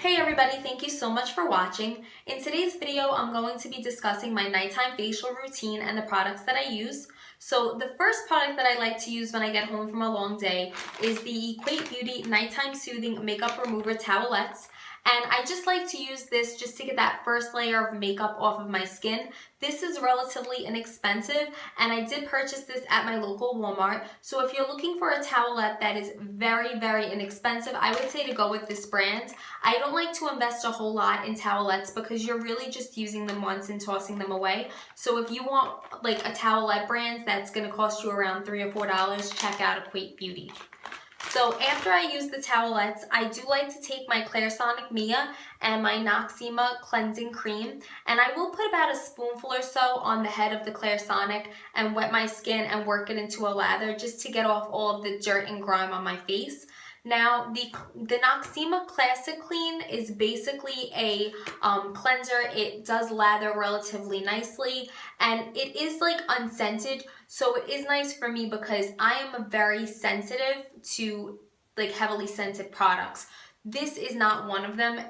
Hey everybody, thank you so much for watching. In today's video, I'm going to be discussing my nighttime facial routine and the products that I use. So the first product that I like to use when I get home from a long day is the Equate Beauty Nighttime Soothing Makeup Remover Towelettes. And I just like to use this just to get that first layer of makeup off of my skin. This is relatively inexpensive, and I did purchase this at my local Walmart. So if you're looking for a towelette that is very, very inexpensive, I would say to go with this brand. I don't like to invest a whole lot in towelettes because you're really just using them once and tossing them away. So if you want like a towelette brand that's going to cost you around $3 or $4, check out Equate Beauty. So after I use the towelettes, I do like to take my Clarisonic Mia and my Noxzema cleansing cream, and I will put about a spoonful or so on the head of the Clarisonic and wet my skin and work it into a lather just to get off all of the dirt and grime on my face. Now, the Noxzema Classic Clean is basically a cleanser. It does lather relatively nicely, and it is like unscented, so it is nice for me because I am very sensitive to like heavily scented products. This is not one of them.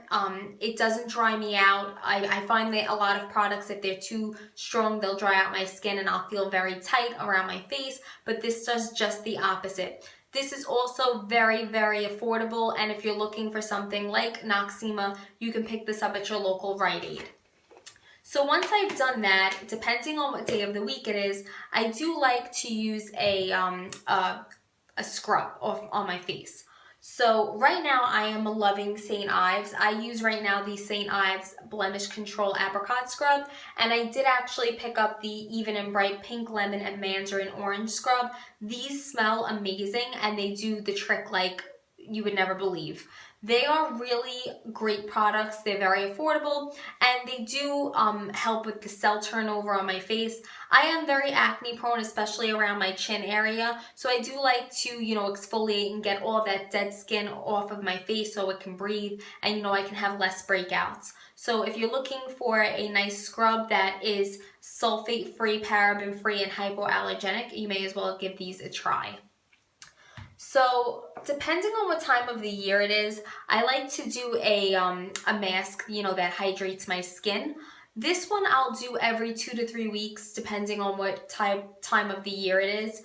It doesn't dry me out. I find that a lot of products, if they're too strong, they'll dry out my skin and I'll feel very tight around my face, but this does just the opposite. This is also very, very affordable, and if you're looking for something like Noxzema, you can pick this up at your local Rite Aid. So once I've done that, depending on what day of the week it is, I do like to use a scrub on my face. So right now I am loving St. Ives. I use right now the St. Ives Blemish Control Apricot Scrub, and I did actually pick up the Even and Bright Pink Lemon and Mandarin Orange Scrub. These smell amazing and they do the trick like you would never believe. They are really great products. They're very affordable, and they do help with the cell turnover on my face. I am very acne prone, especially around my chin area, so I do like to, exfoliate and get all that dead skin off of my face so it can breathe and, I can have less breakouts. So if you're looking for a nice scrub that is sulfate-free, paraben-free, and hypoallergenic, you may as well give these a try. So depending on what time of the year it is, I like to do a mask, that hydrates my skin. This one I'll do every 2 to 3 weeks, depending on what time of the year it is.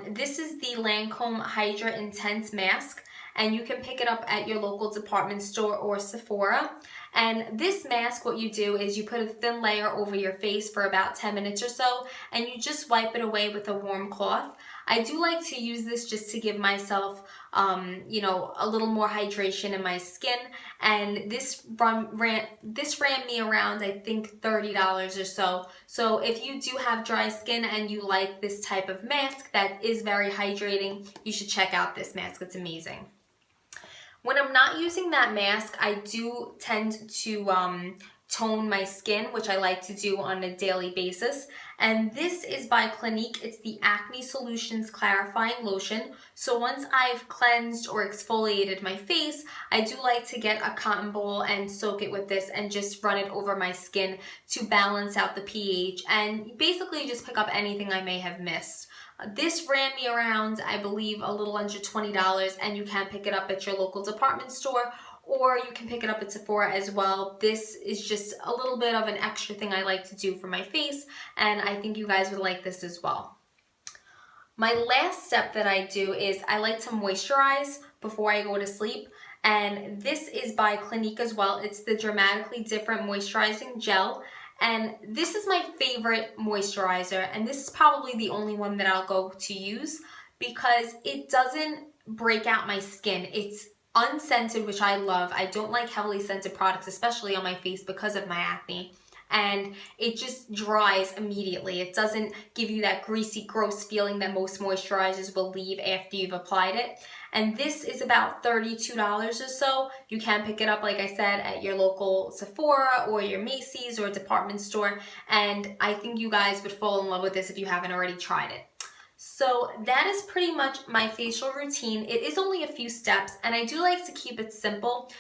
This is the Lancôme Hydra Intense Mask, and you can pick it up at your local department store or Sephora. And this mask, what you do is you put a thin layer over your face for about 10 minutes or so, and you just wipe it away with a warm cloth. I do like to use this just to give myself, a little more hydration in my skin. And this ran me around, I think, $30 or so. So if you do have dry skin and you like this type of mask that is very hydrating, you should check out this mask. It's amazing. When I'm not using that mask, I do tend to tone my skin, which I like to do on a daily basis. And this is by Clinique. It's the Acne Solutions Clarifying Lotion. So once I've cleansed or exfoliated my face, I do like to get a cotton ball and soak it with this and just run it over my skin to balance out the pH and basically just pick up anything I may have missed. This ran me around, I believe, a little under $20, and you can pick it up at your local department store, or you can pick it up at Sephora as well. This is just a little bit of an extra thing I like to do for my face, and I think you guys would like this as well. My last step that I do is I like to moisturize before I go to sleep, and this is by Clinique as well. It's the Dramatically Different Moisturizing Gel. And this is my favorite moisturizer, and this is probably the only one that I'll go to use because it doesn't break out my skin. It's unscented, which I love. I don't like heavily scented products, especially on my face because of my acne. And it just dries immediately. It doesn't give you that greasy, gross feeling that most moisturizers will leave after you've applied it. And this is about $32 or so. You can pick it up, like I said, at your local Sephora or your Macy's or department store. And I think you guys would fall in love with this if you haven't already tried it. So that is pretty much my facial routine. It is only a few steps, and I do like to keep it simple.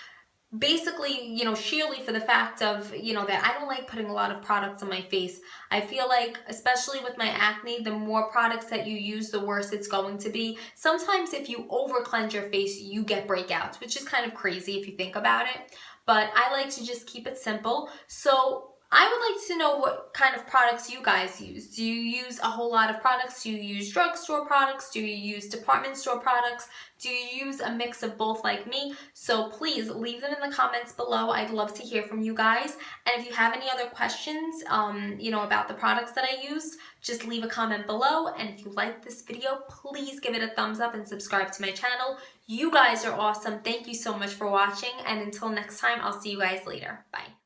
basically, you know, sheerly for the fact of, you know, that I don't like putting a lot of products on my face. I feel like, especially with my acne, the more products that you use, the worse it's going to be. Sometimes if you over cleanse your face, you get breakouts, which is kind of crazy if you think about it. But I like to just keep it simple. So I would like to know what kind of products you guys use. Do you use a whole lot of products? Do you use drugstore products? Do you use department store products? Do you use a mix of both like me? So please leave them in the comments below. I'd love to hear from you guys. And if you have any other questions, you know, about the products that I used, just leave a comment below. And if you like this video, please give it a thumbs up and subscribe to my channel. You guys are awesome. Thank you so much for watching. And until next time, I'll see you guys later. Bye.